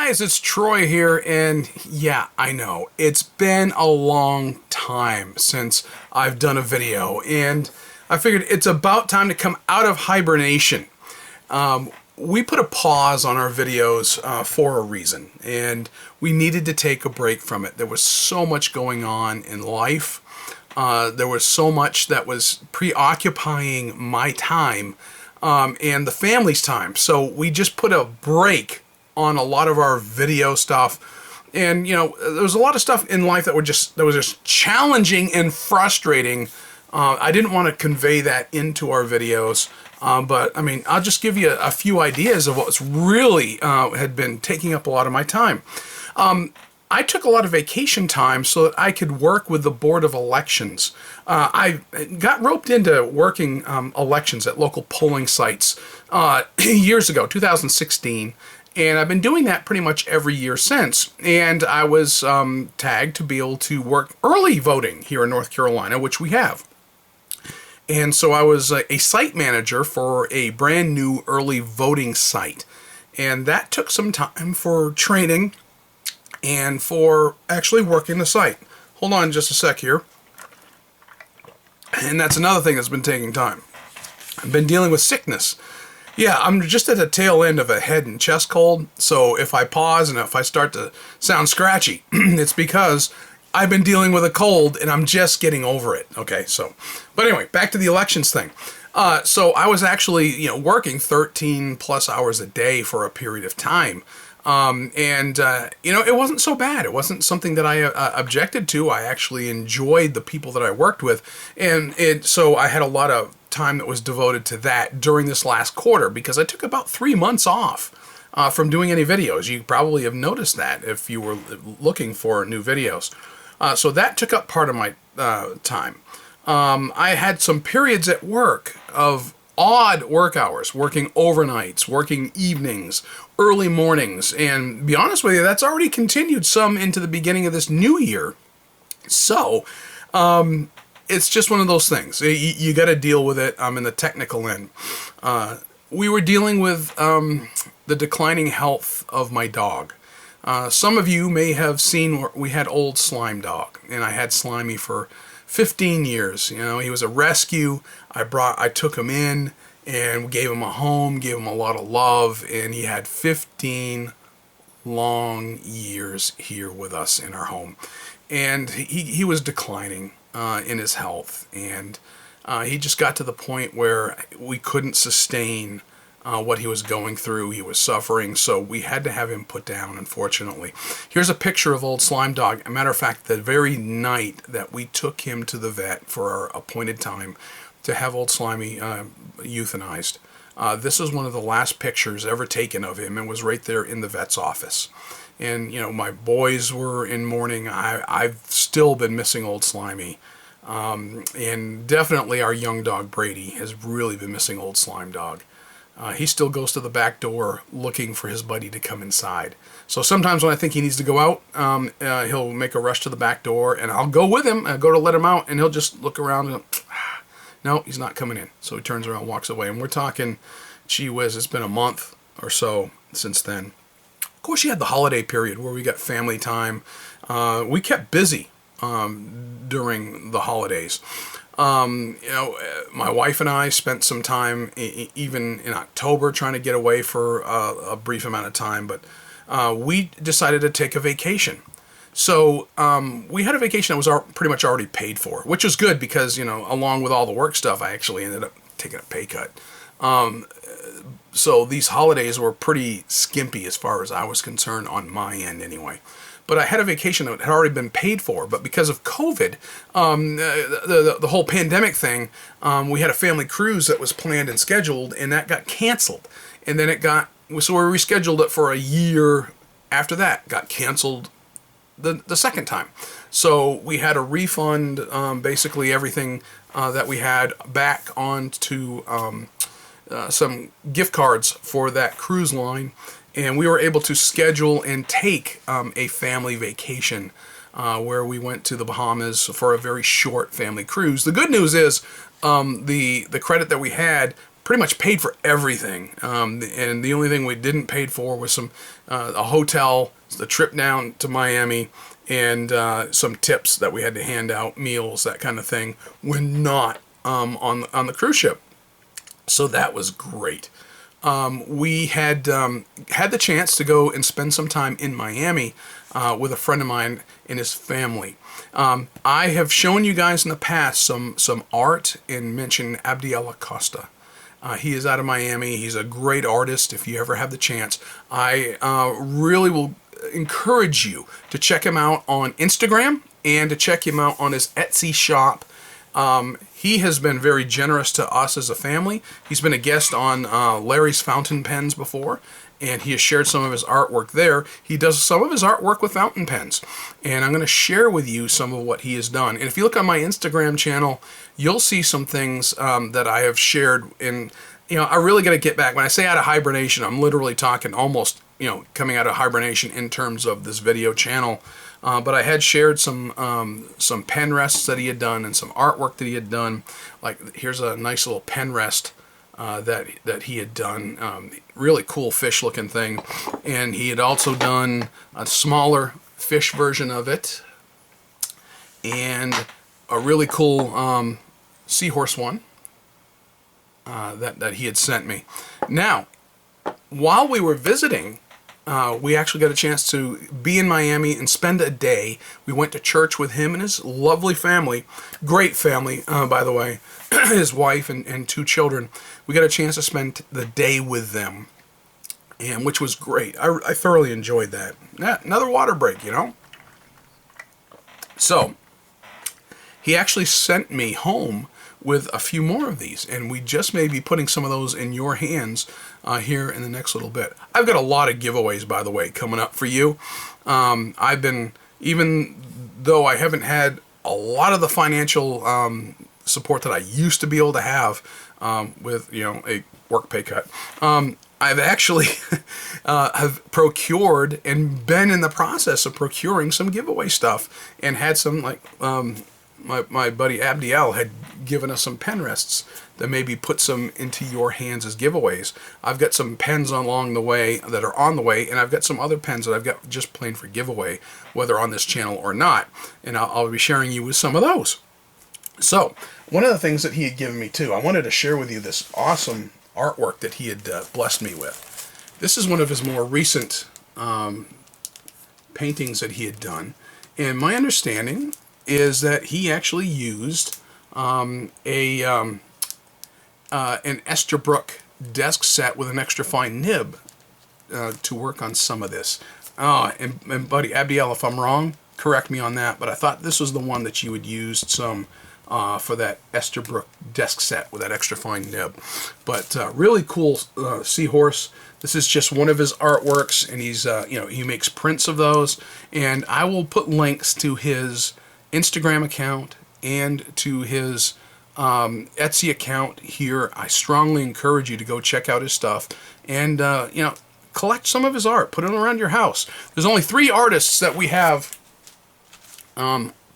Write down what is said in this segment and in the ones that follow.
guys, it's Troy here, and yeah, I know, it's been a long time since I've done a video, and I figured it's about time to come out of hibernation. We put a pause on our videos for a reason, and we needed to take a break from it. There was so much going on in life. There was so much that was preoccupying my time and the family's time, so we just put a break on a lot of our video stuff. And there was a lot of stuff in life that was just challenging and frustrating. I didn't want to convey that into our videos, but I mean, I'll just give you a few ideas of what's really had been taking up a lot of my time. I took a lot of vacation time so that I could work with the Board of Elections. I got roped into working elections at local polling sites years ago, 2016. And I've been doing that pretty much every year since. And I was tagged to be able to work early voting here in North Carolina, which we have. And so I was a site manager for a brand new early voting site. And that took some time for training and for actually working the site. Hold on just a sec here. And that's another thing that's been taking time. I've been dealing with sickness. Yeah, I'm just at the tail end of a head and chest cold, so if I pause and if I start to sound scratchy, it's because I've been dealing with a cold and I'm just getting over it. Okay, but anyway, back to the elections thing. So I was actually, working 13 plus hours a day for a period of time. It wasn't so bad. It wasn't something that I objected to. I actually enjoyed the people that I worked with, so I had a lot of time that was devoted to that during this last quarter because I took about 3 months off from doing any videos. You probably have noticed that if you were looking for new videos. So that took up part of my time. I had some periods at work of odd work hours, working overnights, working evenings, early mornings, and to be honest with you, that's already continued some into the beginning of this new year. So, it's just one of those things. You got to deal with it. I'm in the technical end. We were dealing with the declining health of my dog. Some of you may have seen we had Old Slime Dog, and I had Slimy for 15 years. He was a rescue. I took him in and gave him a home, gave him a lot of love, and he had 15 long years here with us in our home. And he was declining in his health, and he just got to the point where we couldn't sustain what he was going through. He was suffering, so we had to have him put down, unfortunately. Here's a picture of Old Slime Dog. As a matter of fact, the very night that we took him to the vet for our appointed time to have Old Slimy euthanized, this is one of the last pictures ever taken of him, and was right there in the vet's office. And, my boys were in mourning. I've still been missing Old Slimy. And definitely our young dog, Brady, has really been missing Old Slime Dog. He still goes to the back door looking for his buddy to come inside. So sometimes when I think he needs to go out, he'll make a rush to the back door, and I'll go with him. I go to let him out, and he'll just look around and no, he's not coming in. So he turns around and walks away. And we're talking, gee whiz, it's been a month or so since then. Of course, you had the holiday period where we got family time. We kept busy during the holidays. My wife and I spent some time even in October trying to get away for a brief amount of time, but we decided to take a vacation. So we had a vacation that was pretty much already paid for, which was good because, along with all the work stuff, I actually ended up taking a pay cut. So these holidays were pretty skimpy as far as I was concerned on my end anyway. But I had a vacation that had already been paid for, but because of COVID, the whole pandemic thing, we had a family cruise that was planned and scheduled, and that got canceled. And then so we rescheduled it for a year after that, got canceled the second time. So we had to refund basically everything that we had back onto some gift cards for that cruise line, and we were able to schedule and take a family vacation where we went to the Bahamas for a very short family cruise. The good news is the credit that we had pretty much paid for everything. And the only thing we didn't pay for was a hotel, the trip down to Miami, and some tips that we had to hand out, meals, that kind of thing, when not on the cruise ship. So that was great. We had the chance to go and spend some time in Miami with a friend of mine and his family. I have shown you guys in the past some art and mentioned Abdiel Acosta. He is out of Miami. He's a great artist. If you ever have the chance, I really will encourage you to check him out on Instagram and to check him out on his Etsy shop. He has been very generous to us as a family. He's been a guest on Larry's Fountain Pens before, and he has shared some of his artwork there. He does some of his artwork with fountain pens, and I'm going to share with you some of what he has done. And if you look on my Instagram channel, you'll see some things that I have shared. And I really got to get back. When I say out of hibernation, I'm literally talking almost coming out of hibernation in terms of this video channel. But I had shared some pen rests that he had done and some artwork that he had done. Like, here's a nice little pen rest that he had done. Really cool fish looking thing. And he had also done a smaller fish version of it. And a really cool seahorse one that he had sent me. Now, while we were visiting, we actually got a chance to be in Miami and spend a day. We went to church with him and his lovely family. Great family, by the way. His wife and 2 children. We got a chance to spend the day with them, and which was great. I thoroughly enjoyed that. Another water break, So, he actually sent me home with a few more of these, and we just may be putting some of those in your hands here in the next little bit. I've got a lot of giveaways, by the way, coming up for you. I've been, even though I haven't had a lot of the financial support that I used to be able to have with a work pay cut, I've actually have procured and been in the process of procuring some giveaway stuff, and had some, like my buddy Abdiel had given us some pen rests that maybe put some into your hands as giveaways. I've got some pens along the way that are on the way, and I've got some other pens that I've got just plain for giveaway, whether on this channel or not, and I'll be sharing you with some of those. So, one of the things that he had given me too, I wanted to share with you this awesome artwork that he had blessed me with. This is one of his more recent paintings that he had done, and my understanding is that he actually used an Esterbrook desk set with an extra fine nib to work on some of this. And buddy Abiel, if I'm wrong, correct me on that, but I thought this was the one that you had used some for that Esterbrook desk set with that extra fine nib. But really cool seahorse. This is just one of his artworks, and he's he makes prints of those, and I will put links to his Instagram account and to his Etsy account here. I strongly encourage you to go check out his stuff and collect some of his art. Put it around your house. There's only 3 artists that we have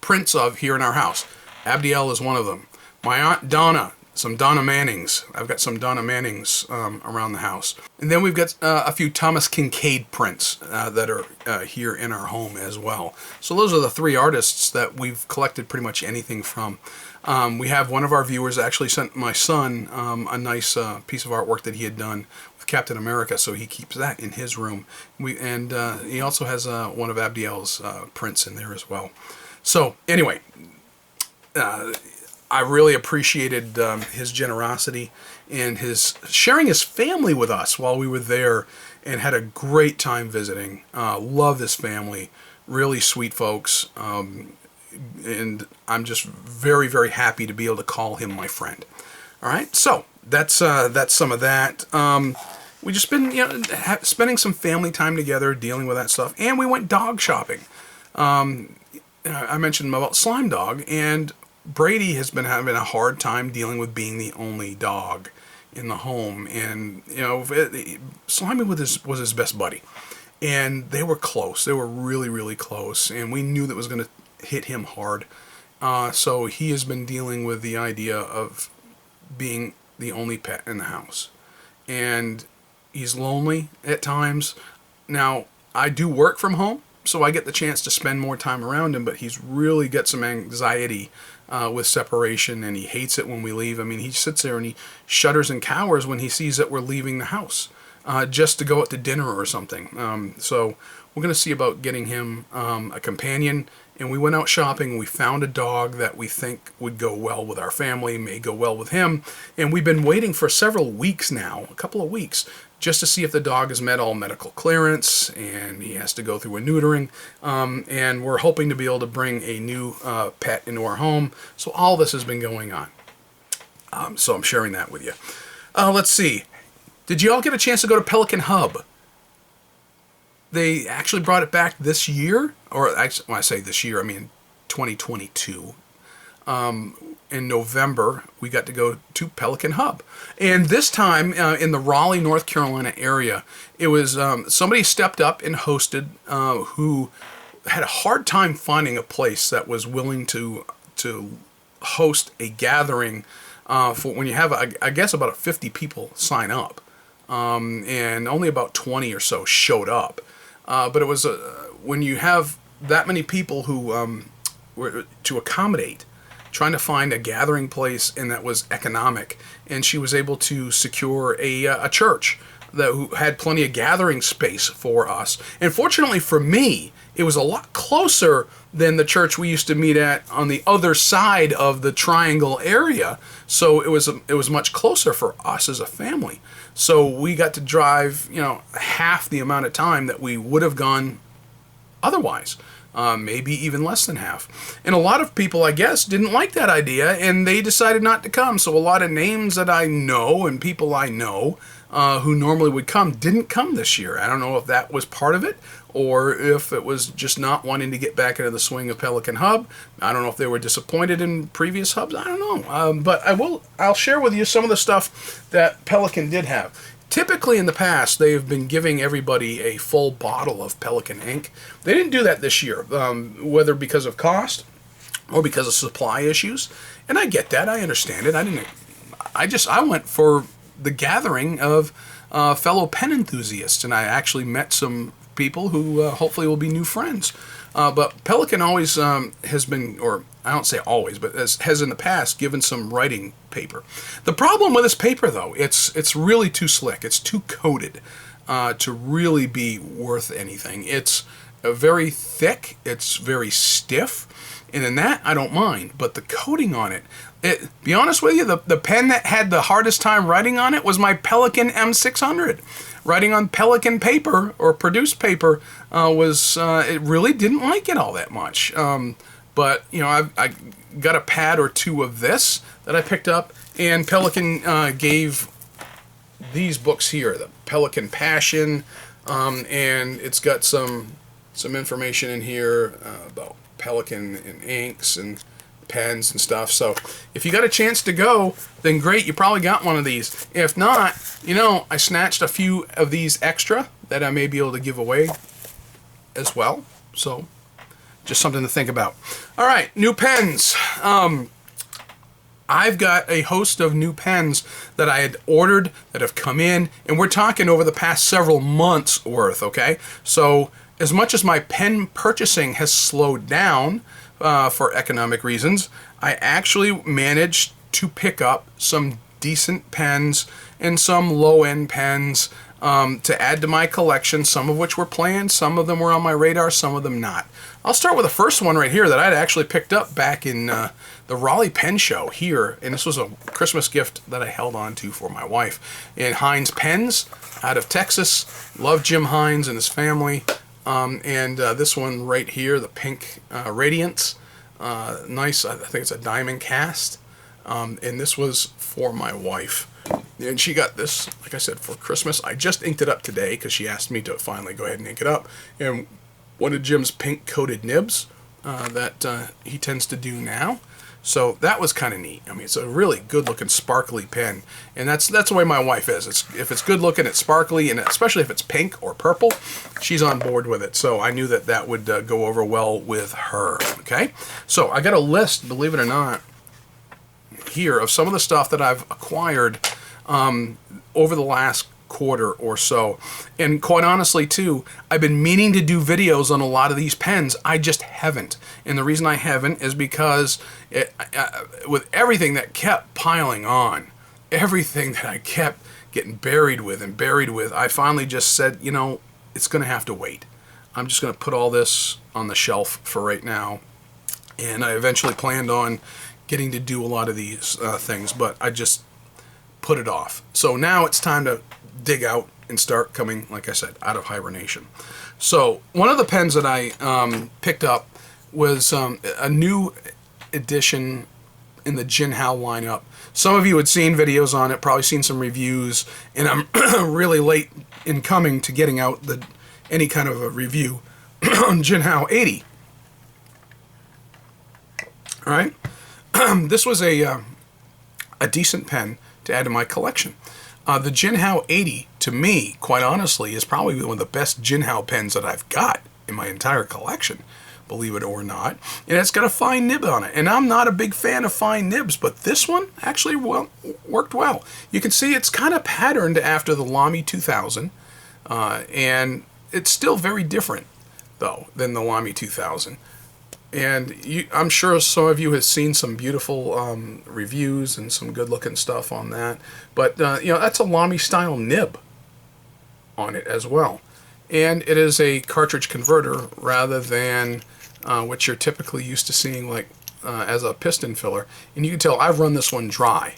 prints of here in our house. Abdiel is one of them. My Aunt Donna, some Donna Mannings. I've got some Donna Mannings around the house. And then we've got a few Thomas Kincaid prints that are here in our home as well. So those are the 3 artists that we've collected pretty much anything from. We have one of our viewers actually sent my son a nice piece of artwork that he had done with Captain America, so he keeps that in his room. And he also has one of Abdiel's prints in there as well. So anyway, I really appreciated his generosity and his sharing his family with us while we were there, and had a great time visiting. Love this family, really sweet folks, and I'm just very, very happy to be able to call him my friend. All right, so that's some of that. We just been spending some family time together, dealing with that stuff, and we went dog shopping. I mentioned about Slime Dog, and Brady has been having a hard time dealing with being the only dog in the home, and Slimy was his best buddy, and they were close. They were really, really close, and we knew that was going to hit him hard. So he has been dealing with the idea of being the only pet in the house. And he's lonely at times. Now, I do work from home, so I get the chance to spend more time around him, but he's really got some anxiety with separation, and he hates it when we leave. I mean, he sits there and he shudders and cowers when he sees that we're leaving the house just to go out to dinner or something. So we're going to see about getting him a companion. And we went out shopping and we found a dog that we think would go well with our family, may go well with him. And we've been waiting for several weeks now, a couple of weeks, just to see if the dog has met all medical clearance, and he has to go through a neutering. And we're hoping to be able to bring a new pet into our home. So all this has been going on. So I'm sharing that with you. Let's see. Did you all get a chance to go to Pelican Hub? They actually brought it back this year, or actually, when I say this year, I mean 2022. In November, we got to go to Pelican Hub. And this time, in the Raleigh, North Carolina area, it was somebody stepped up and hosted who had a hard time finding a place that was willing to host a gathering for when you have, I guess, about 50 people sign up. And only about 20 or so showed up. But it was when you have that many people who were to accommodate, trying to find a gathering place and that was economic, and she was able to secure a church that who had plenty of gathering space for us. And fortunately for me, it was a lot closer than the church we used to meet at on the other side of the Triangle area. So it was much closer for us as a family. So we got to drive, half the amount of time that we would have gone otherwise. Maybe even less than half. And a lot of people, I guess, didn't like that idea, and they decided not to come. So a lot of names that I know and people I know who normally would come didn't come this year. I don't know if that was part of it, or if it was just not wanting to get back into the swing of Pelican Hub. I don't know if they were disappointed in previous hubs. I don't know. But I'll share with you some of the stuff that Pelican did have. Typically in the past, they've been giving everybody a full bottle of Pelican ink. They didn't do that this year, whether because of cost or because of supply issues. And I get that. I understand it. I went for the gathering of fellow pen enthusiasts, and I actually met some people who hopefully will be new friends. But Pelican always has been, or I don't say always, but has in the past given some writing paper. The problem with this paper, though, it's really too slick. It's too coated to really be worth anything. It's very thick. It's very stiff. And in that, I don't mind. But the coating on it, be honest with you, the pen that had the hardest time writing on it was my Pelican M600. Writing on Pelican paper or produced paper it really didn't like it all that much. But I got a pad or two of this that I picked up, and Pelican gave these books here, the Pelican Passion, and it's got some information in here about Pelican and inks and pens and stuff. So if you got a chance to go, then great, you probably got one of these. If not, I snatched a few of these extra that I may be able to give away as well. So just something to think about. All right, new pens. I've got a host of new pens that I had ordered that have come in, and we're talking over the past several months worth, okay? So as much as my pen purchasing has slowed down for economic reasons, I actually managed to pick up some decent pens and some low-end pens to add to my collection, some of which were planned, some of them were on my radar, some of them not. I'll start with the first one right here that I'd actually picked up back in the Raleigh Pen Show here, and this was a Christmas gift that I held on to for my wife. And Heinz Pens out of Texas. Love Jim Heinz and his family. And this one right here, the pink Radiance. Nice, I think it's a diamond cast. And this was for my wife. And she got this, like I said, for Christmas. I just inked it up today because she asked me to finally go ahead and ink it up. And one of Jim's pink-coated nibs that he tends to do now. So that was kind of neat. I mean, it's a really good-looking, sparkly pen. And that's the way my wife is. If it's good-looking, it's sparkly, and especially if it's pink or purple, she's on board with it. So I knew that would go over well with her, okay? So I got a list, believe it or not. here of some of the stuff that I've acquired over the last quarter or so. And quite honestly too, I've been meaning to do videos on a lot of these pens. I just haven't. And the reason I haven't is because with everything that kept piling on, everything that I kept getting buried with, I finally just said, you know, it's going to have to wait. I'm just going to put all this on the shelf for right now. And I eventually planned on getting to do a lot of these things, but I just put it off. So now it's time to dig out and start coming, like I said, out of hibernation. So one of the pens that I picked up was a new edition in the Jinhao lineup. Some of you had seen videos on it, probably seen some reviews, and I'm really late in coming to getting out any kind of a review on Jinhao 80. All right, this was a decent pen to add to my collection. The Jinhao 80, to me, quite honestly, is probably one of the best Jinhao pens that I've got in my entire collection, believe it or not. And it's got a fine nib on it. And I'm not a big fan of fine nibs, but this one actually worked well. You can see it's kind of patterned after the Lamy 2000, and it's still very different, though, than the Lamy 2000. And I'm sure some of you have seen some beautiful reviews and some good-looking stuff on that. But, you know, that's a Lamy-style nib on it as well. And it is a cartridge converter rather than what you're typically used to seeing like as a piston filler. And you can tell I've run this one dry.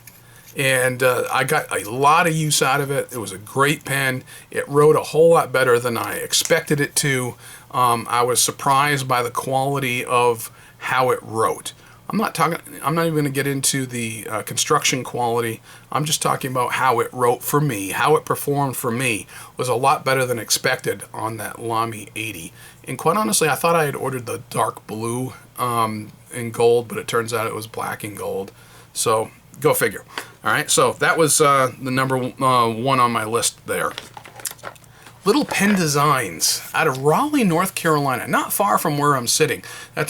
And I got a lot of use out of it. It was a great pen. It wrote a whole lot better than I expected it to. I was surprised by the quality of how it wrote. I'm not even going to get into the construction quality. I'm just talking about how it wrote for me, how it performed for me. Was a lot better than expected on that Lamy 80. And quite honestly, I thought I had ordered the dark blue in gold, but it turns out it was black and gold. So go figure. All right, so that was the number one on my list there. Little Pen Designs out of Raleigh, North Carolina, not far from where I'm sitting.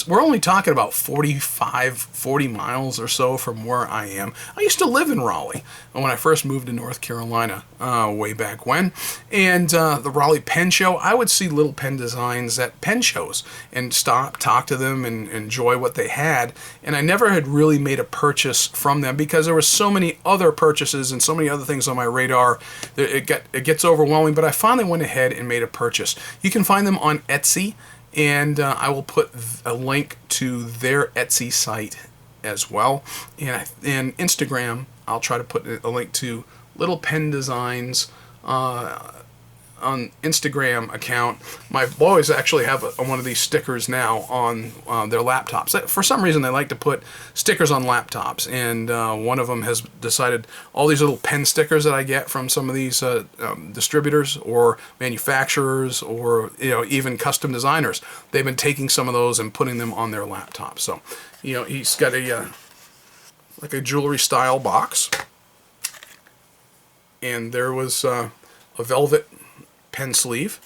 We're only talking about 40 miles or so from where I am. I used to live in Raleigh when I first moved to North Carolina way back when. And the Raleigh Pen Show, I would see Little Pen Designs at pen shows and stop, talk to them, and enjoy what they had. And I never had really made a purchase from them because there were so many other purchases and so many other things on my radar that it gets overwhelming. But I finally went ahead and made a purchase. You can find them on Etsy, and I will put a link to their Etsy site as well. And Instagram, I'll try to put a link to Little Pen Designs on Instagram account. My boys actually have one of these stickers now on their laptops. For some reason, they like to put stickers on laptops, and one of them has decided all these little pen stickers that I get from some of these distributors or manufacturers or even custom designers. They've been taking some of those and putting them on their laptops. So, he's got like a jewelry style box, and there was a velvet pen sleeve,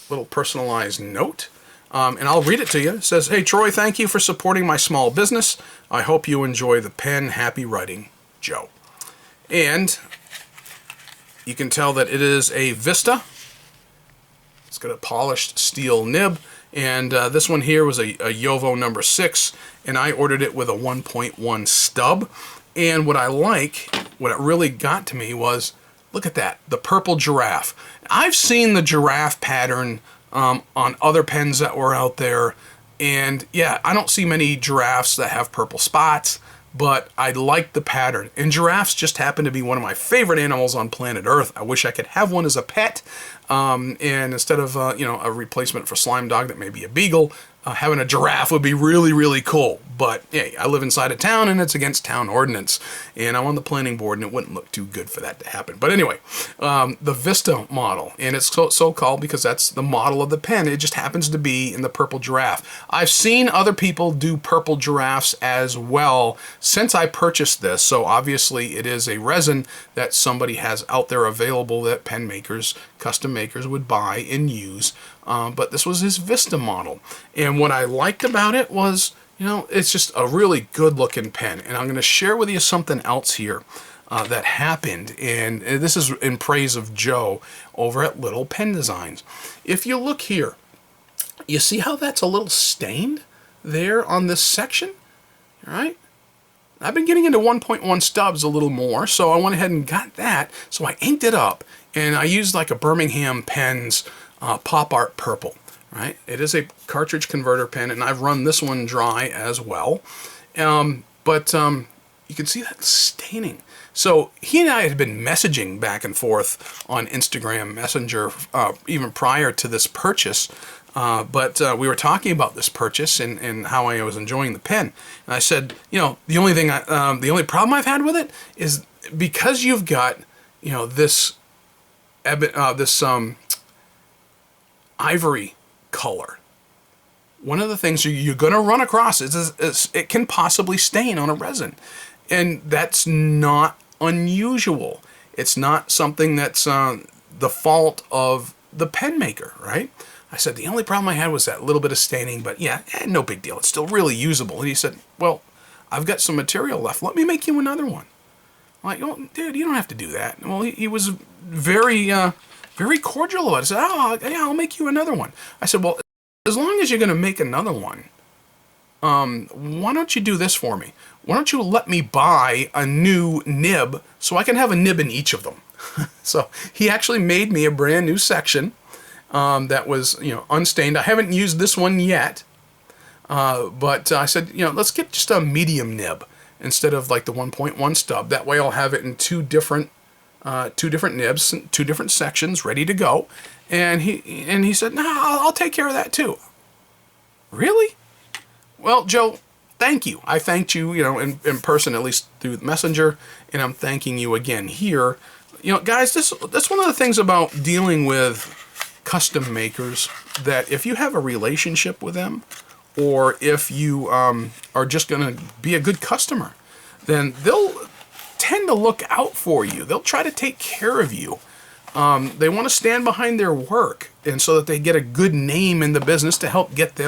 little personalized note, and I'll read it to you. It says, "Hey Troy, thank you for supporting my small business. I hope you enjoy the pen. Happy writing, Joe." And you can tell that it is a Vista. It's got a polished steel nib, and this one here was a Yovo number 6, and I ordered it with a 1.1 stub. And what it really got to me was, look at that, the purple giraffe. I've seen the giraffe pattern on other pens that were out there, and yeah, I don't see many giraffes that have purple spots, but I like the pattern. And giraffes just happen to be one of my favorite animals on planet Earth. I wish I could have one as a pet, and instead of a replacement for Slime Dog that may be a beagle, having a giraffe would be really, really cool. But hey, I live inside a town and it's against town ordinance, and I'm on the planning board, and it wouldn't look too good for that to happen. But anyway, the Vista model, and it's so called because that's the model of the pen. It just happens to be in the purple giraffe. I've seen other people do purple giraffes as well since I purchased this, so obviously it is a resin that somebody has out there available that pen makers, custom makers would buy and use. But this was his Vista model, and what I liked about it was, it's just a really good looking pen. And I'm going to share with you something else here that happened. And this is in praise of Joe over at Little Pen Designs. If you look here, you see how that's a little stained there on this section? All right. I've been getting into 1.1 stubs a little more, so I went ahead and got that. So I inked it up, and I used like a Birmingham Pens Pop Art Purple. Right? It is a cartridge converter pen, and I've run this one dry as well. But you can see that staining. So he and I had been messaging back and forth on Instagram Messenger even prior to this purchase. But we were talking about this purchase and how I was enjoying the pen. And I said, the only problem I've had with it is because you've got, this ivory color. One of the things you're going to run across is it can possibly stain on a resin. And that's not unusual. It's not something that's the fault of the pen maker, right? I said, the only problem I had was that little bit of staining, but yeah, no big deal. It's still really usable. And he said, well, I've got some material left. Let me make you another one. I'm like, oh, dude, you don't have to do that. Well, he was very, very cordial about it. I said, oh, yeah, I'll make you another one. I said, well, as long as you're going to make another one, why don't you do this for me? Why don't you let me buy a new nib so I can have a nib in each of them? So he actually made me a brand new section that was, unstained. I haven't used this one yet, but I said, let's get just a medium nib instead of like the 1.1 stub. That way I'll have it in two different nibs, two different sections, ready to go. And he said, no, I'll take care of that too. Really? Well, Joe, thank you. I thanked you, in person, at least through Messenger, and I'm thanking you again here. Guys, that's one of the things about dealing with custom makers, that if you have a relationship with them, or if you are just going to be a good customer, then they'll tend to look out for you. They'll try to take care of you. They want to stand behind their work, and so that they get a good name in the business to help get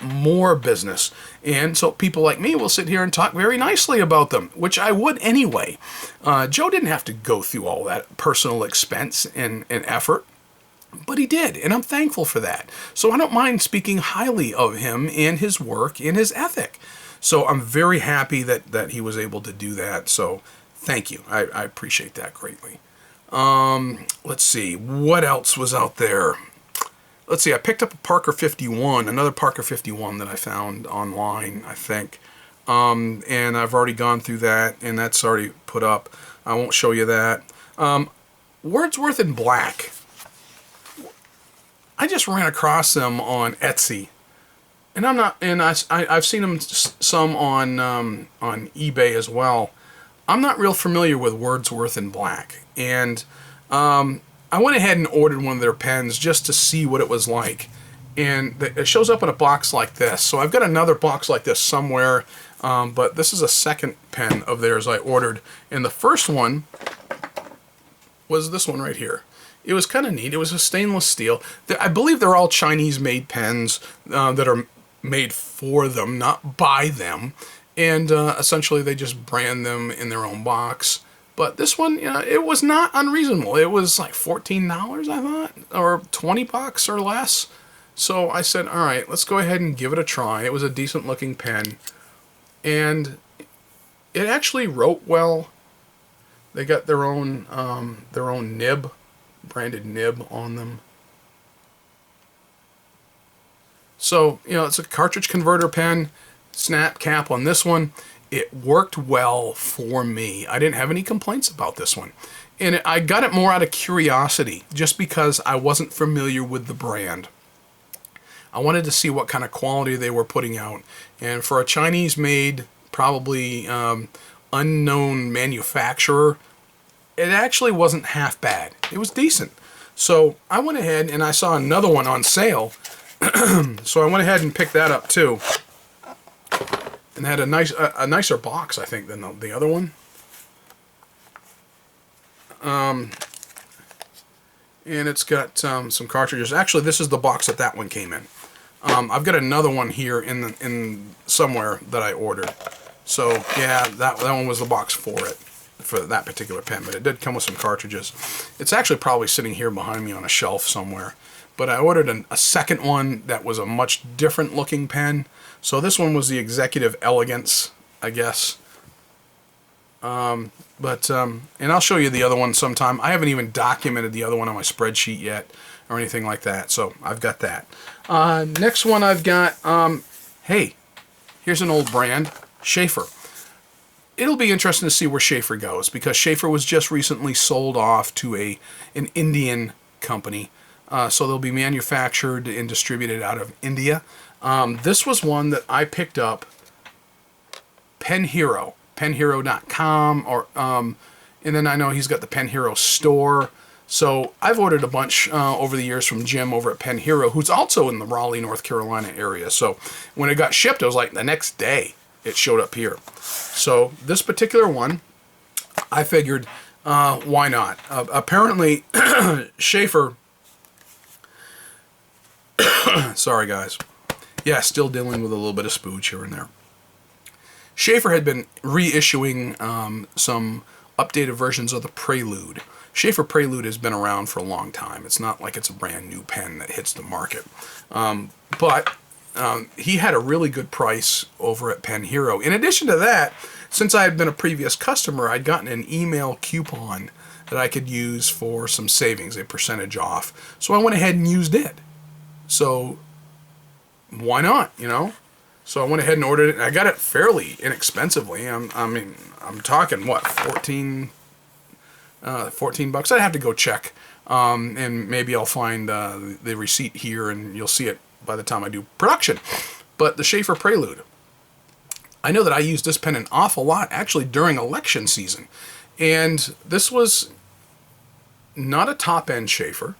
more business. And so people like me will sit here and talk very nicely about them, which I would anyway. Joe didn't have to go through all that personal expense and effort, but he did, and I'm thankful for that. So I don't mind speaking highly of him and his work and his ethic. So I'm very happy that he was able to do that. So thank you. I appreciate that greatly. Let's see. What else was out there? Let's see. I picked up a Parker 51, another Parker 51 that I found online, I think. And I've already gone through that, and that's already put up. I won't show you that. Wordsworth in Black. I just ran across them on Etsy, and I've seen them some on eBay as well. I'm not real familiar with Wordsworth in Black, and I went ahead and ordered one of their pens just to see what it was like, and it shows up in a box like this. So I've got another box like this somewhere, but this is a second pen of theirs I ordered, and the first one was this one right here. It was kind of neat. It was a stainless steel. I believe they're all Chinese-made pens that are made for them, not by them. And essentially they just brand them in their own box. But this one, it was not unreasonable. It was like $14, I thought, or $20 or less. So I said, all right, let's go ahead and give it a try. It was a decent-looking pen. And it actually wrote well. They got their own nib, branded nib on them. So, it's a cartridge converter pen, snap cap on this one. It worked well for me. I didn't have any complaints about this one. And I got it more out of curiosity, just because I wasn't familiar with the brand. I wanted to see what kind of quality they were putting out. And for a Chinese-made, probably unknown manufacturer, it actually wasn't half bad. It was decent. So I went ahead and I saw another one on sale. So I went ahead and picked that up too. And had a nicer box, I think, than the other one. And it's got some cartridges. Actually, this is the box that one came in. I've got another one here in somewhere that I ordered. So yeah, that one was the box for it, for that particular pen, but it did come with some cartridges. It's actually probably sitting here behind me on a shelf somewhere. But I ordered a second one that was a much different looking pen. So this one was the Executive Elegance, I guess. And I'll show you the other one sometime. I haven't even documented the other one on my spreadsheet yet or anything like that. So I've got that. Next one I've got, hey, here's an old brand, Schaefer. It'll be interesting to see where Schaefer goes, because Schaefer was just recently sold off to an Indian company. So they'll be manufactured and distributed out of India. This was one that I picked up, Pen Hero, penhero.com, or and then I know he's got the Pen Hero store. So I've ordered a bunch over the years from Jim over at Pen Hero, who's also in the Raleigh, North Carolina area. So when it got shipped, it was like the next day it showed up here. So this particular one, I figured, why not? Apparently, Schaefer, sorry guys, yeah, still dealing with a little bit of spooge here and there. Schaefer had been reissuing some updated versions of the Prelude. Schaefer Prelude has been around for a long time. It's not like it's a brand new pen that hits the market. But he had a really good price over at Pen Hero. In addition to that, since I had been a previous customer, I'd gotten an email coupon that I could use for some savings, a percentage off. So I went ahead and used it. So why not, you know? So I went ahead and ordered it, and I got it fairly inexpensively. I'm talking, what, 14 bucks? I'd have to go check, and maybe I'll find the receipt here, and you'll see it by the time I do production. But the Schaefer Prelude, I know that I used this pen an awful lot, actually, during election season. And this was not a top-end Schaefer.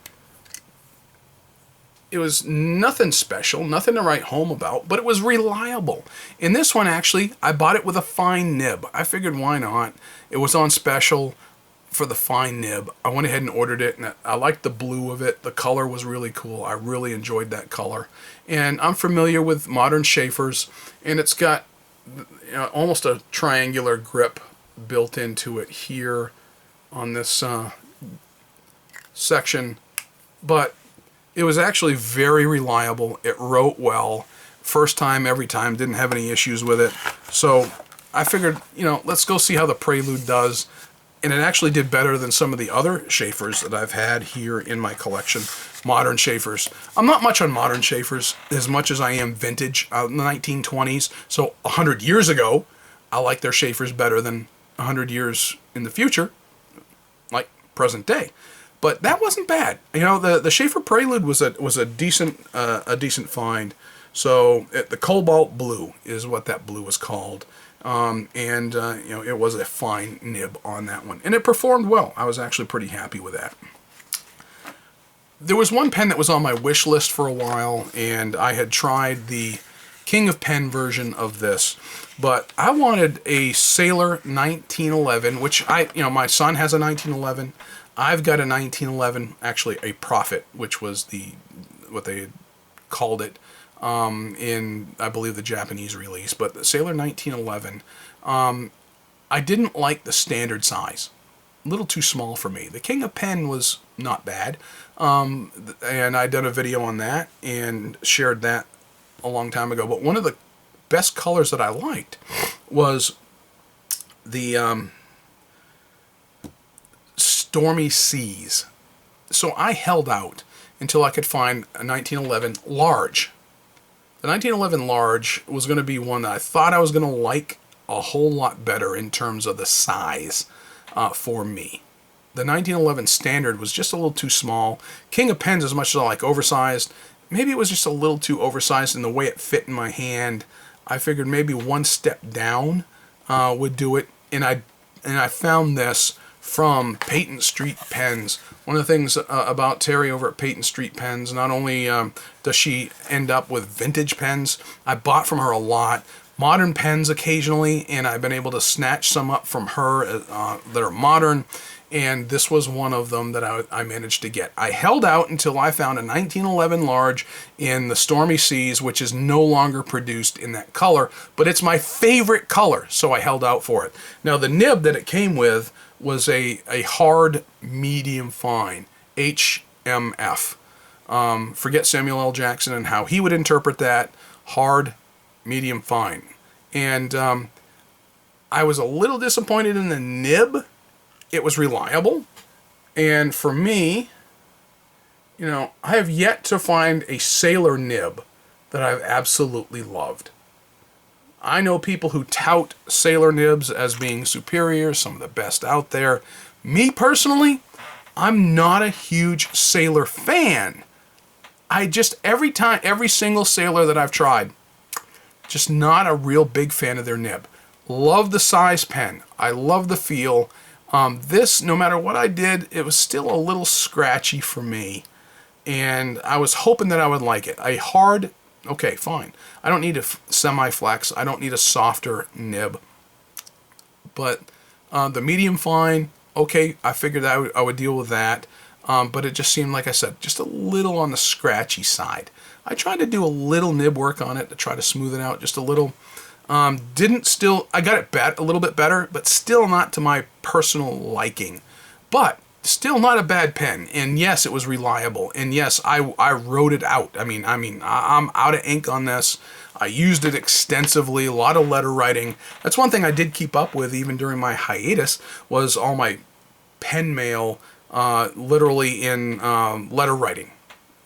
It was nothing special, nothing to write home about, but it was reliable. In this one, actually, I bought it with a fine nib. I figured, why not? It was on special for the fine nib. I went ahead and ordered it, and I liked the blue of it. The color was really cool. I really enjoyed that color. And I'm familiar with modern Schaefers, and it's got, you know, almost a triangular grip built into it here on this section. But it was actually very reliable. It wrote well. First time, every time. Didn't have any issues with it. So I figured, you know, let's go see how the Prelude does. And it actually did better than some of the other Schaefers that I've had here in my collection. Modern Schaefers. I'm not much on modern Schaefers as much as I am vintage, in the 1920s. So 100 years ago, I like their Schaefers better than 100 years in the future, like present day. But that wasn't bad. You know, the Schaefer Prelude was a decent find. So the Cobalt Blue is what that blue was called. You know, it was a fine nib on that one. And it performed well. I was actually pretty happy with that. There was one pen that was on my wish list for a while, and I had tried the King of Pen version of this. But I wanted a Sailor 1911, which my son has a 1911. I've got a 1911, actually a Prophet, which was what they called it in, I believe, the Japanese release. But the Sailor 1911, I didn't like the standard size. A little too small for me. The King of Pen was not bad, and I'd done a video on that and shared that a long time ago. But one of the best colors that I liked was the Stormy Seas. So I held out until I could find a 1911 large. The 1911 large was going to be one that I thought I was going to like a whole lot better in terms of the size for me. The 1911 standard was just a little too small. King of Pens, as much as I like oversized, maybe it was just a little too oversized in the way it fit in my hand. I figured maybe one step down would do it, and I found this from Peyton Street Pens. One of the things about Terry over at Peyton Street Pens, not only does she end up with vintage pens, I bought from her a lot, modern pens occasionally, and I've been able to snatch some up from her that are modern, and this was one of them that I managed to get. I held out until I found a 1911 large in the Stormy Seas, which is no longer produced in that color, but it's my favorite color, so I held out for it. Now, the nib that it came with was a hard medium fine, HMF. Forget Samuel L. Jackson and how he would interpret that. Hard, medium fine. And I was a little disappointed in the nib. It was reliable. And for me, you know, I have yet to find a Sailor nib that I've absolutely loved. I know people who tout Sailor nibs as being superior, some of the best out there. Me personally, I'm not a huge Sailor fan. I just, every single Sailor that I've tried, just not a real big fan of their nib. Love the size pen. I love the feel. This, no matter what I did, it was still a little scratchy for me. And I was hoping that I would like it. A hard, okay, fine. I don't need a semi-flex. I don't need a softer nib. But the medium fine, okay, I figured I would deal with that. But it just seemed, like I said, just a little on the scratchy side. I tried to do a little nib work on it to try to smooth it out just a little. I got it a little bit better, but still not to my personal liking. But still not a bad pen. And yes, it was reliable. And yes, I wrote it out. I mean, I'm out of ink on this. I used it extensively, a lot of letter writing. That's one thing I did keep up with even during my hiatus, was all my pen mail literally in letter writing.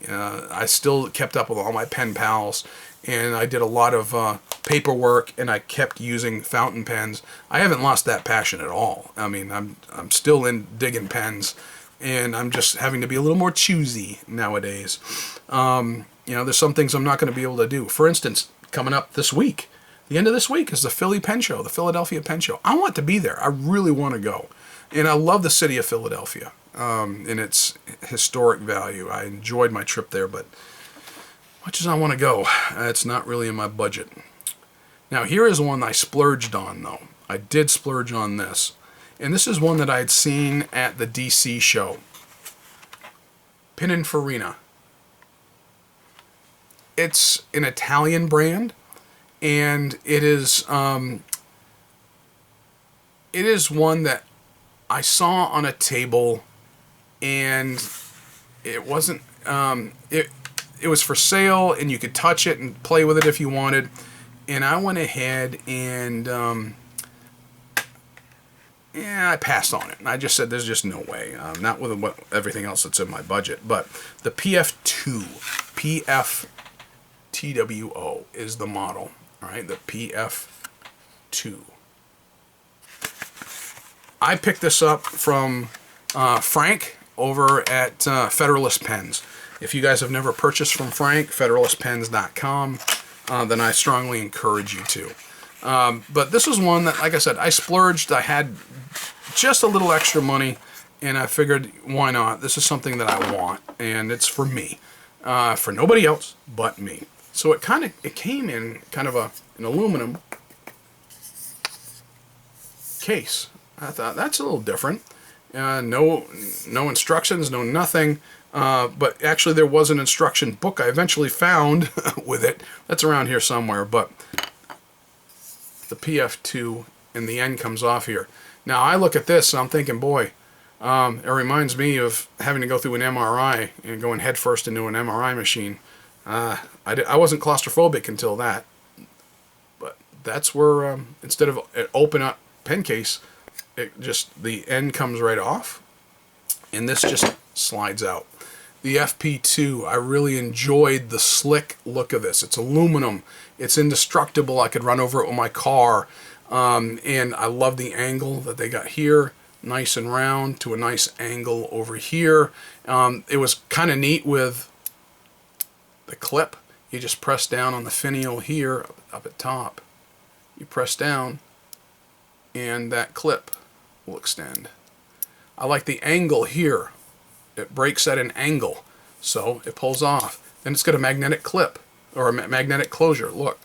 I still kept up with all my pen pals, and I did a lot of paperwork, and I kept using fountain pens. I haven't lost that passion at all. I mean, I'm still in digging pens, and I'm just having to be a little more choosy nowadays. You know, there's some things I'm not going to be able to do. For instance, coming up this week, the end of this week is the Philly Pen Show, the Philadelphia Pen Show. I want to be there. I really want to go. And I love the city of Philadelphia and its historic value. I enjoyed my trip there, but much as I want to go, it's not really in my budget. Now, here is one I splurged on, though. I did splurge on this. And this is one that I had seen at the DC show. Pininfarina. It's an Italian brand, and it is one that I saw on a table, and it wasn't it was for sale, and you could touch it and play with it if you wanted. And I went ahead and I passed on it. And I just said, there's just no way. Not with everything else that's in my budget. But the PF2, PFTWO is the model. All right, the PF2. I picked this up from Frank over at Federalist Pens. If you guys have never purchased from Frank, federalistpens.com, then I strongly encourage you to. But this was one that, like I said, I splurged. I had just a little extra money, and I figured, why not? This is something that I want, and it's for me, for nobody else but me. So it came in kind of an aluminum case. I thought that's a little different. No instructions, no nothing. But actually, there was an instruction book I eventually found with it. That's around here somewhere. But the PF2 and the end comes off here. Now, I look at this and I'm thinking, boy, it reminds me of having to go through an MRI and going headfirst into an MRI machine. I wasn't claustrophobic until that. But that's where, instead of an open up pen case, the end comes right off. And this just slides out. The FP2, I really enjoyed the slick look of this. It's aluminum. It's indestructible. I could run over it with my car. And I love the angle that they got here. Nice and round to a nice angle over here. It was kind of neat with the clip. You just press down on the finial here up at top. You press down and that clip will extend. I like the angle here. It breaks at an angle, so it pulls off. Then it's got a magnetic clip, or a magnetic closure. Look,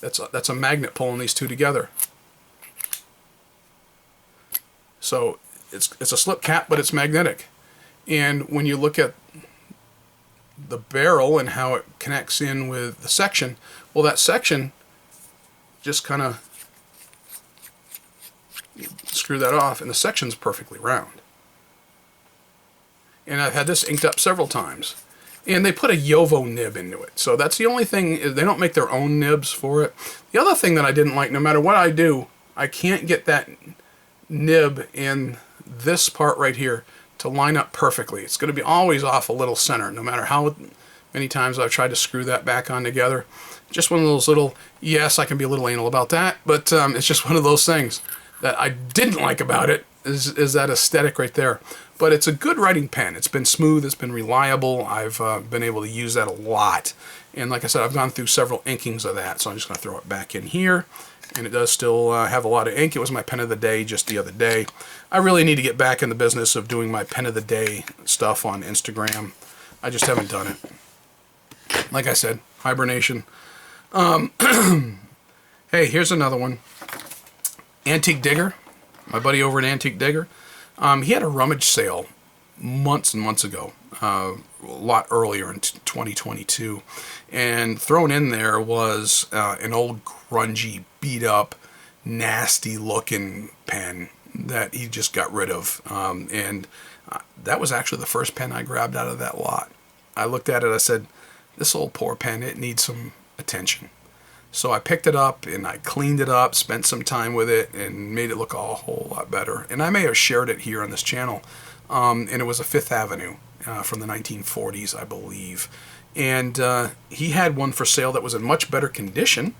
That's a magnet pulling these two together. So it's a slip cap, but it's magnetic. And when you look at the barrel and how it connects in with the section, well, that section just kind of screw that off, and the section's perfectly round. And I've had this inked up several times. And they put a Yovo nib into it. So that's the only thing, is they don't make their own nibs for it. The other thing that I didn't like, no matter what I do, I can't get that nib in this part right here to line up perfectly. It's going to be always off a little center, no matter how many times I've tried to screw that back on together. Just one of those little, yes, I can be a little anal about that, but it's just one of those things that I didn't like about it, is that aesthetic right there. But it's a good writing pen. It's been smooth, it's been reliable. I've been able to use that a lot. And like I said, I've gone through several inkings of that, so I'm just going to throw it back in here. And it does still have a lot of ink. It was my pen of the day just the other day. I really need to get back in the business of doing my pen of the day stuff on Instagram. I just haven't done it. Like I said, Hibernation. Hey, here's another one. Antique Digger. My buddy over at Antique Digger. He had a rummage sale months and months ago, a lot earlier in 2022, and thrown in there was an old grungy, beat up, nasty looking pen that he just got rid of, and that was actually the first pen I grabbed out of that lot. I looked at it, I said, this old poor pen, it needs some attention. So I picked it up and I cleaned it up, spent some time with it, and made it look a whole lot better. And I may have shared it here on this channel. And it was a Fifth Avenue from the 1940s, I believe. And he had one for sale that was in much better condition.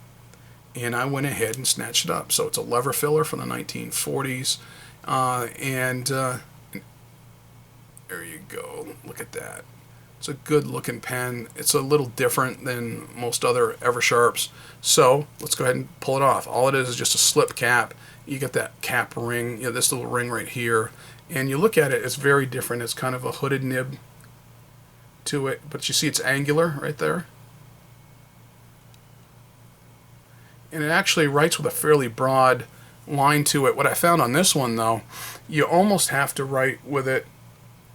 And I went ahead and snatched it up. So it's a lever filler from the 1940s. There you go. Look at that. It's a good looking pen. It's a little different than most other Eversharps. So let's go ahead and pull it off. All it is just a slip cap. You get that cap ring, you know, this little ring right here. And you look at it, it's very different. It's kind of a hooded nib to it. But you see it's angular right there. And it actually writes with a fairly broad line to it. What I found on this one though, you almost have to write with it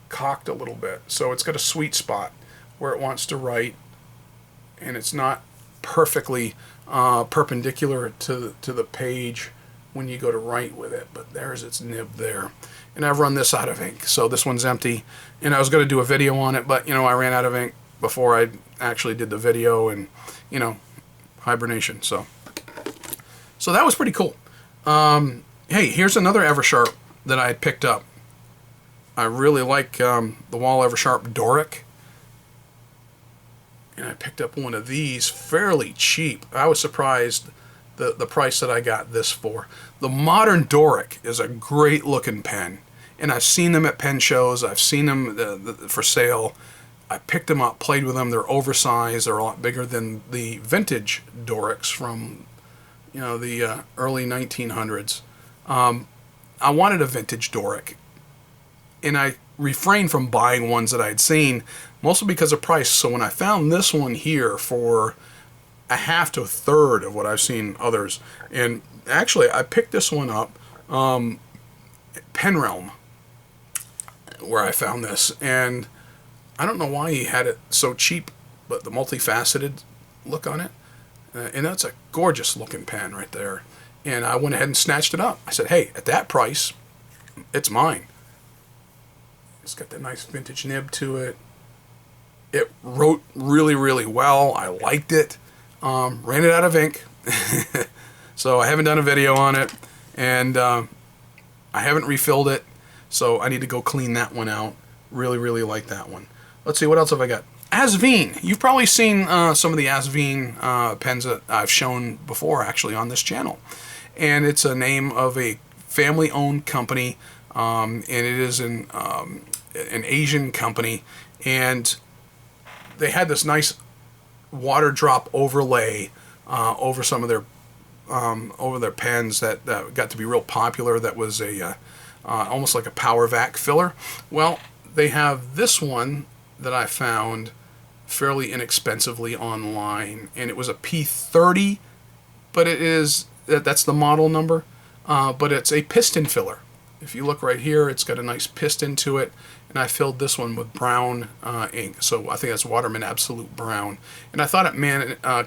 cocked a little bit, so it's got a sweet spot where it wants to write, and it's not perfectly perpendicular to the page when you go to write with it. But there's its nib there, and I've run this out of ink, so this one's empty. And I was going to do a video on it, but you know, I ran out of ink before I actually did the video, and you know, Hibernation. So that was pretty cool. Hey, here's another Eversharp that I picked up. I really like the Wahl Eversharp Doric, and I picked up one of these fairly cheap. I was surprised the price that I got this for. The modern Doric is a great looking pen, and I've seen them at pen shows. I've seen them for sale. I picked them up, played with them. They're oversized. They're a lot bigger than the vintage Dorics from, you know, the early 1900s. I wanted a vintage Doric, and I refrained from buying ones that I'd seen, mostly because of price. So when I found this one here for a half to a third of what I've seen others, and actually I picked this one up Pen Realm, where I found this, and I don't know why he had it so cheap, but the multifaceted look on it, and that's a gorgeous looking pen right there. And I went ahead and snatched it up. I said, hey, at that price, it's mine. It's got that nice vintage nib to it. It wrote really, really well. I liked it. Ran it out of ink. So I haven't done a video on it. And I haven't refilled it. So I need to go clean that one out. Really, really like that one. Let's see, what else have I got? Asveen. You've probably seen some of the Asveen pens that I've shown before, actually, on this channel. And it's a name of a family-owned company. And it is an Asian company, and they had this nice water drop overlay over some of their pens that got to be real popular. That was a almost like a power vac filler. Well, they have this one that I found fairly inexpensively online, and it was a P30 but it is, that's the model number, but it's a piston filler. If you look right here, it's got a nice piston to it, and I filled this one with brown ink. So I think that's Waterman Absolute Brown. And I thought it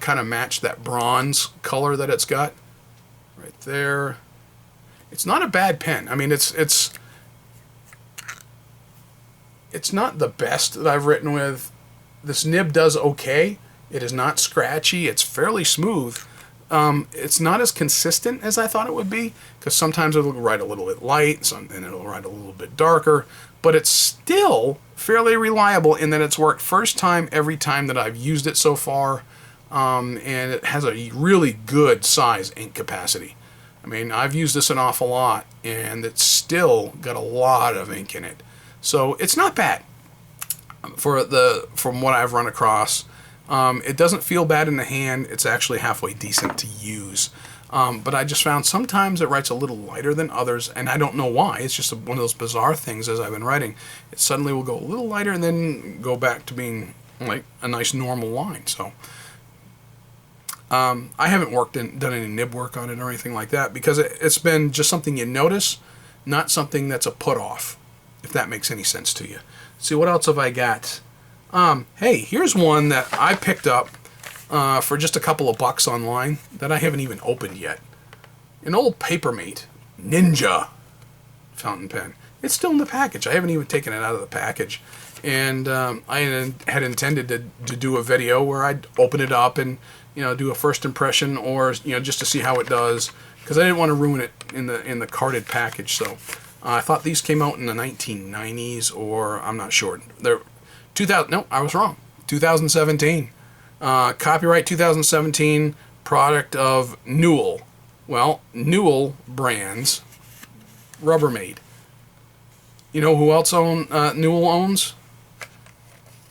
kind of matched that bronze color that it's got right there. It's not a bad pen. I mean, it's not the best that I've written with. This nib does okay. It is not scratchy. It's fairly smooth. It's not as consistent as I thought it would be, because sometimes it'll write a little bit light, and it'll write a little bit darker, but it's still fairly reliable in that it's worked first time every time that I've used it so far, and it has a really good size ink capacity. I mean, I've used this an awful lot, and it's still got a lot of ink in it. So it's not bad from what I've run across. It doesn't feel bad in the hand. It's actually halfway decent to use. But I just found sometimes it writes a little lighter than others, and I don't know why. It's just one of those bizarre things as I've been writing. It suddenly will go a little lighter and then go back to being like a nice normal line. So I haven't done any nib work on it or anything like that, because it's been just something you notice, not something that's a put off, if that makes any sense to you. Let's see, what else have I got? Hey, here's one that I picked up for just a couple of bucks online that I haven't even opened yet. An old Papermate Ninja fountain pen. It's still in the package. I haven't even taken it out of the package. And I had intended to do a video where I'd open it up and, you know, do a first impression, or, you know, just to see how it does, because I didn't want to ruin it in the carded package. So I thought these came out in the 1990s, or I'm not sure. They're 2000. No, I was wrong. 2017. Copyright 2017. Product of Newell. Well, Newell Brands. Rubbermaid. You know who else Newell owns?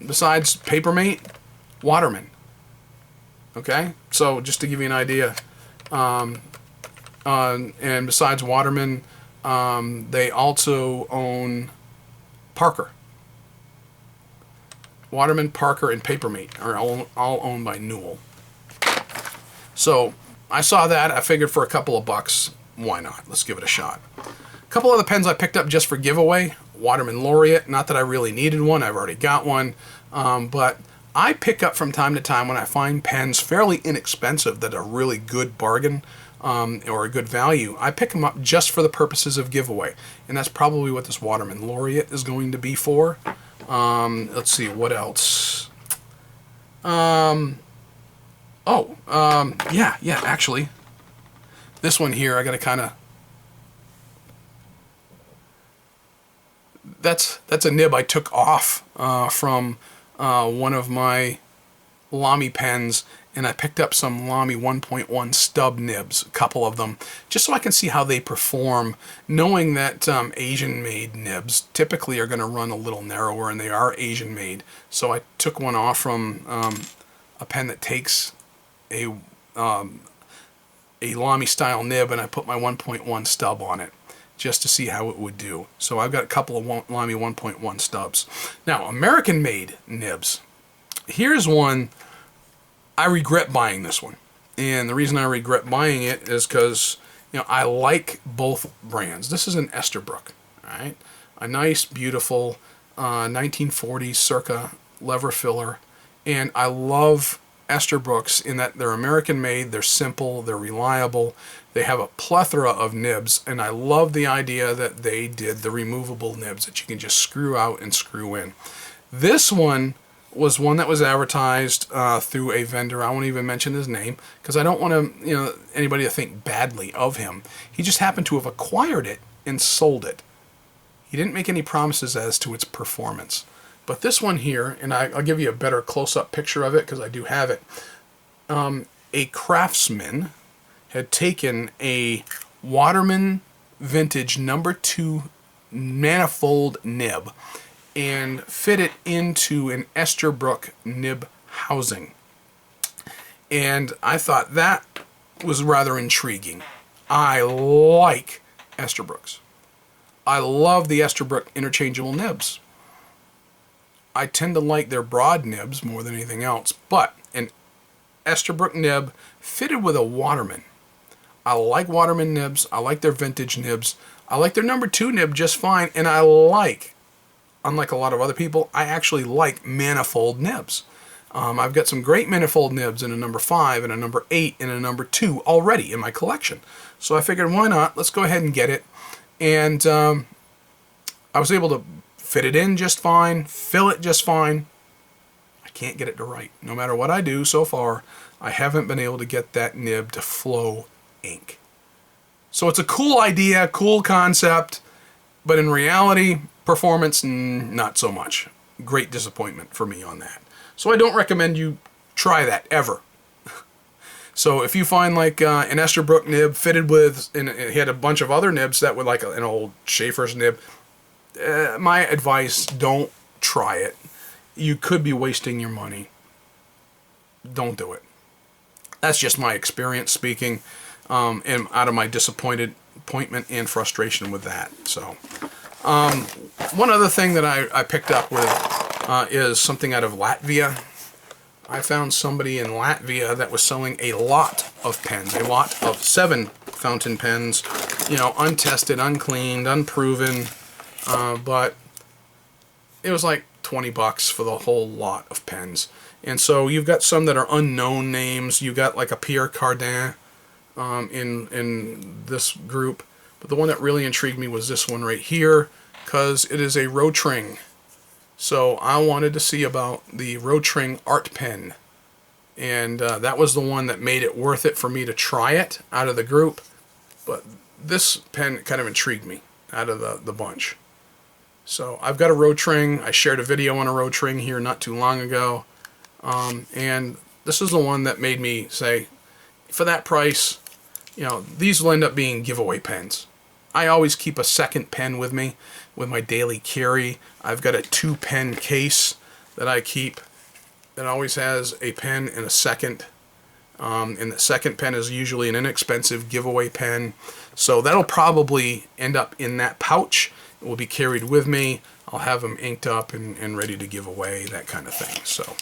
Besides Papermate? Waterman. Okay? So, just to give you an idea. And besides Waterman, they also own Parker. Waterman, Parker, and Papermate are all owned by Newell. So I saw that. I figured for a couple of bucks, why not? Let's give it a shot. A couple other pens I picked up just for giveaway. Waterman Laureate. Not that I really needed one. I've already got one. But I pick up from time to time when I find pens fairly inexpensive that are really good bargain, or a good value. I pick them up just for the purposes of giveaway. And that's probably what this Waterman Laureate is going to be for. Let's see, what else? Yeah, actually. This one here, I gotta kind of... That's a nib I took off from one of my Lamy pens, and I picked up some Lamy 1.1 stub nibs, a couple of them, just so I can see how they perform, knowing that Asian-made nibs typically are going to run a little narrower, and they are Asian-made. So I took one off from a pen that takes a Lamy-style nib, and I put my 1.1 stub on it, just to see how it would do. So I've got a couple of Lamy 1.1 stubs. Now, American-made nibs. Here's one. I regret buying this one, and the reason I regret buying it is because, you know, I like both brands. This is an Esterbrook, right? A nice, beautiful 1940s circa lever filler, and I love Esterbrooks in that they're American-made, they're simple, they're reliable, they have a plethora of nibs, and I love the idea that they did the removable nibs that you can just screw out and screw in. This one was one that was advertised through a vendor. I won't even mention his name because I don't want to, you know, anybody to think badly of him. He just happened to have acquired it and sold it. He didn't make any promises as to its performance. But this one here, and I'll give you a better close-up picture of it because I do have it. A craftsman had taken a Waterman Vintage number 2 manifold nib and fit it into an Esterbrook nib housing. And I thought that was rather intriguing. I like Esterbrooks. I love the Esterbrook interchangeable nibs. I tend to like their broad nibs more than anything else, but an Esterbrook nib fitted with a Waterman I like Waterman nibs. I like their vintage nibs. I like their number 2 nib just fine. And I like, unlike a lot of other people, I actually like manifold nibs. I've got some great manifold nibs in a number 5 and a number 8 and a number 2 already in my collection. So I figured, why not? Let's go ahead and get it. And I was able to fit it in just fine, fill it just fine. I can't get it to write. No matter what I do so far, I haven't been able to get that nib to flow ink. So it's a cool idea, cool concept, but in reality, performance, not so much. Great disappointment for me on that. So I don't recommend you try that ever. So if you find like an Esterbrook nib fitted with, and he had a bunch of other nibs that were like an old Schaefer's nib, my advice, don't try it. You could be wasting your money. Don't do it. That's just my experience speaking, and out of my disappointment and frustration with that. So one other thing that I picked up with is something out of Latvia. I found somebody in Latvia that was selling a lot of pens, a lot of 7 fountain pens, you know, untested, uncleaned, unproven, but it was like $20 for the whole lot of pens. And so you've got some that are unknown names. You've got like a Pierre Cardin in this group. But the one that really intrigued me was this one right here, because it is a Rotring. So I wanted to see about the Rotring art pen. And that was the one that made it worth it for me to try it out of the group. But this pen kind of intrigued me out of the bunch. So I've got a Rotring. I shared a video on a Rotring here not too long ago. And this is the one that made me say, for that price, you know, these will end up being giveaway pens. I always keep a second pen with me with my daily carry. I've got a 2-pen case that I keep that always has a pen and a second. And the second pen is usually an inexpensive giveaway pen. So that'll probably end up in that pouch. It will be carried with me. I'll have them inked up and ready to give away, that kind of thing. So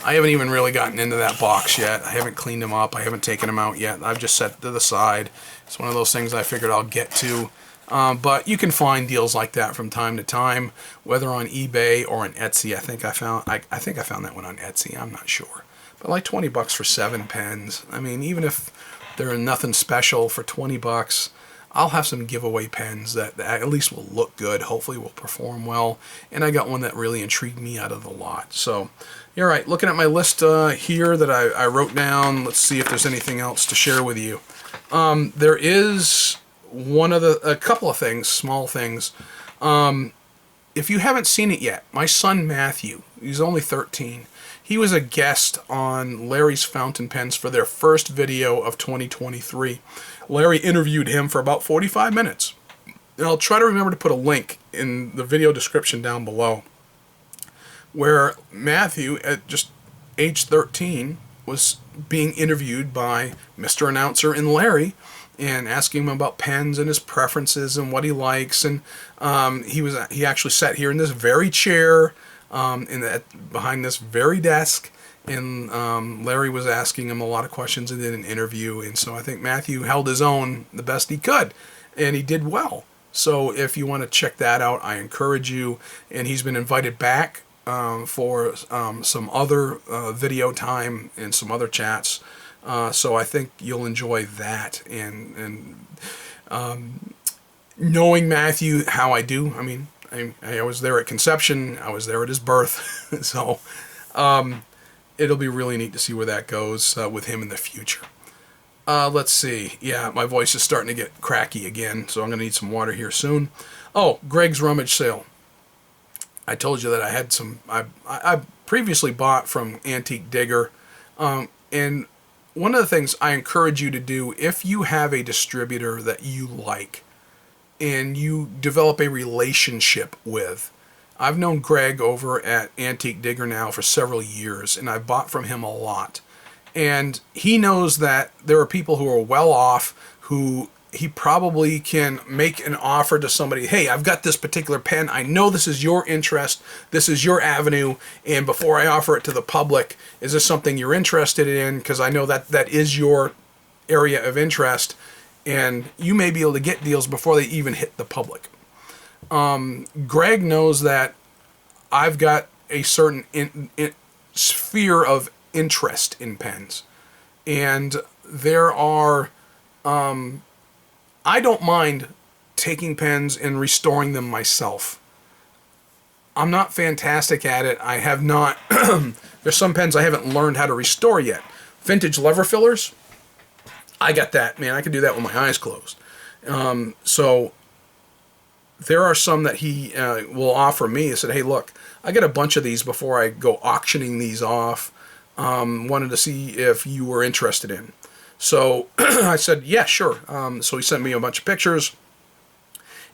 I haven't even really gotten into that box yet. I haven't cleaned them up. I haven't taken them out yet. I've just set it to the side. It's one of those things I figured I'll get to. But you can find deals like that from time to time, whether on eBay or on Etsy. I think I found that one on Etsy. I'm not sure. But like $20 for 7 pens. I mean, even if they're nothing special for $20, I'll have some giveaway pens that at least will look good, hopefully will perform well, and I got one that really intrigued me out of the lot. So, all right, looking at my list here that I wrote down, let's see if there's anything else to share with you. There is a couple of things, small things. If you haven't seen it yet, my son Matthew, he's only 13, he was a guest on Larry's Fountain Pens for their first video of 2023. Larry interviewed him for about 45 minutes. And I'll try to remember to put a link in the video description down below, where Matthew, at just age 13, was being interviewed by Mr. Announcer and Larry, and asking him about pens and his preferences and what he likes. And he actually sat here in this very chair, behind this very desk, and Larry was asking him a lot of questions and did an interview. And so I think Matthew held his own the best he could, and he did well. So if you want to check that out, I encourage you. And he's been invited back for some other video time and some other chats. So I think you'll enjoy that. And knowing Matthew how I do, I mean, I was there at conception, I was there at his birth, so it'll be really neat to see where that goes with him in the future. Let's see. Yeah, my voice is starting to get cracky again, so I'm going to need some water here soon. Oh, Greg's Rummage Sale. I told you that I had some, I previously bought from Antique Digger, and one of the things I encourage you to do, if you have a distributor that you like and you develop a relationship with. I've known Greg over at Antique Digger now for several years, and I've bought from him a lot. And he knows that there are people who are well off, who he probably can make an offer to somebody, hey, I've got this particular pen, I know this is your interest, this is your avenue, and before I offer it to the public, is this something you're interested in? Because I know that is your area of interest, and you may be able to get deals before they even hit the public. Greg knows that I've got a certain sphere of interest in pens, and there are I don't mind taking pens and restoring them myself. I'm not fantastic at it. I have not there's some pens I haven't learned how to restore yet. Vintage lever fillers, I got that, man. I can do that with my eyes closed. So there are some that he will offer me. He said, hey, look, I got a bunch of these before I go auctioning these off. Wanted to see if you were interested in. So I said, yeah, sure. So he sent me a bunch of pictures,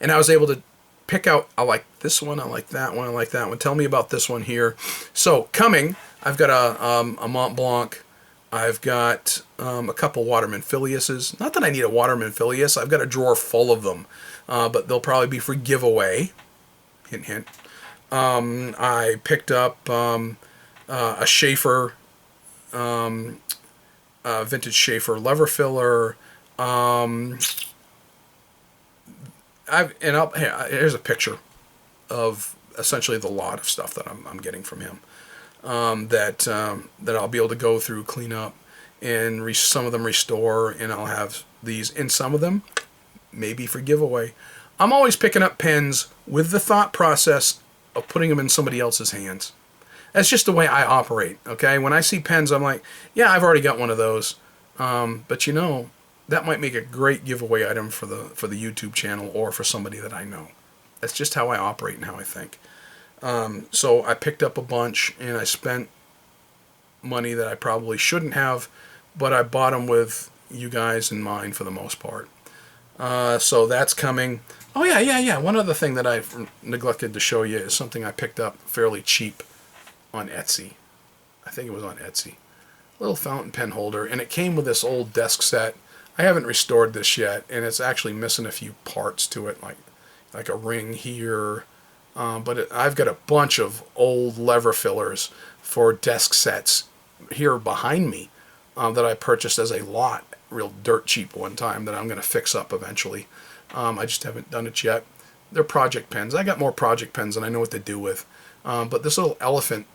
and I was able to pick out, I like this one, I like that one, I like that one. Tell me about this one here. So coming, I've got a Mont Blanc. I've got a couple Waterman Filiuses. Not that I need a Waterman Filius. I've got a drawer full of them, but they'll probably be for giveaway. Hint, hint. I picked up a Schaefer, vintage Schaefer lever filler. Here's a picture of essentially the lot of stuff that I'm getting from him. That I'll be able to go through, clean up, and some of them restore, and I'll have these, and some of them maybe for giveaway. I'm always picking up pens with the thought process of putting them in somebody else's hands. That's just the way I operate, okay? When I see pens, I'm like, yeah, I've already got one of those, but you know, that might make a great giveaway item for the YouTube channel or for somebody that I know. That's just how I operate and how I think. So I picked up a bunch, and I spent money that I probably shouldn't have, but I bought them with you guys in mind for the most part. So that's coming. Oh yeah. One other thing that I've neglected to show you is something I picked up fairly cheap on Etsy. I think it was on Etsy. Little fountain pen holder, and it came with this old desk set. I haven't restored this yet, and it's actually missing a few parts to it, like a ring here. But I've got a bunch of old lever fillers for desk sets here behind me that I purchased as a lot, real dirt cheap one time, that I'm going to fix up eventually. I just haven't done it yet. They're project pens. I got more project pens than I know what to do with. But this little elephant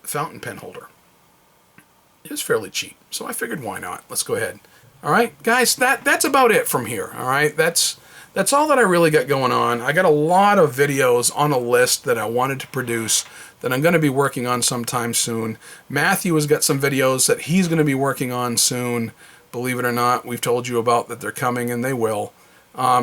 fountain pen holder is fairly cheap, so I figured why not. Let's go ahead. All right, guys, that's about it from here. All right, that's all that I really got going on. I got a lot of videos on a list that I wanted to produce that I'm going to be working on sometime soon. Matthew has got some videos that he's going to be working on soon. Believe it or not, we've told you about that they're coming, and they will.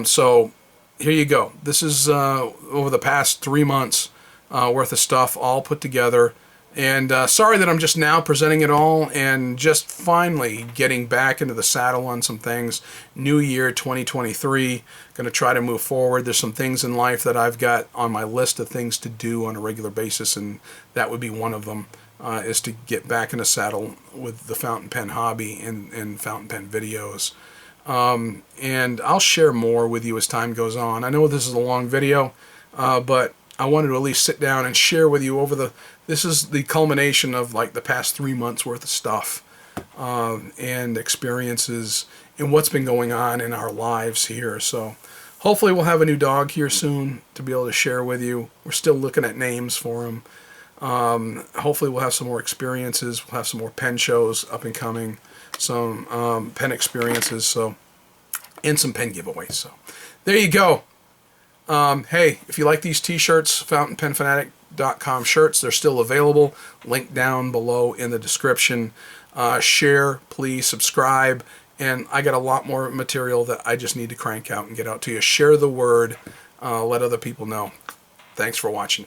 So here you go. This is over the past 3 months worth of stuff all put together. And sorry that I'm just now presenting it all and just finally getting back into the saddle on some things. New year 2023, going to try to move forward. There's some things in life that I've got on my list of things to do on a regular basis, and that would be one of them, is to get back in the saddle with the fountain pen hobby and fountain pen videos. And I'll share more with you as time goes on. I know this is a long video, but I wanted to at least sit down and share with you this is the culmination of like the past 3 months worth of stuff, and experiences and what's been going on in our lives here. So hopefully we'll have a new dog here soon to be able to share with you. We're still looking at names for him. Hopefully we'll have some more experiences. We'll have some more pen shows up and coming, some pen experiences, and some pen giveaways. So there you go. Hey, if you like these t-shirts, fountainpenfanatic.com shirts, they're still available. Link down below in the description. Share, please, subscribe, and I got a lot more material that I just need to crank out and get out to you. Share the word, let other people know. Thanks for watching.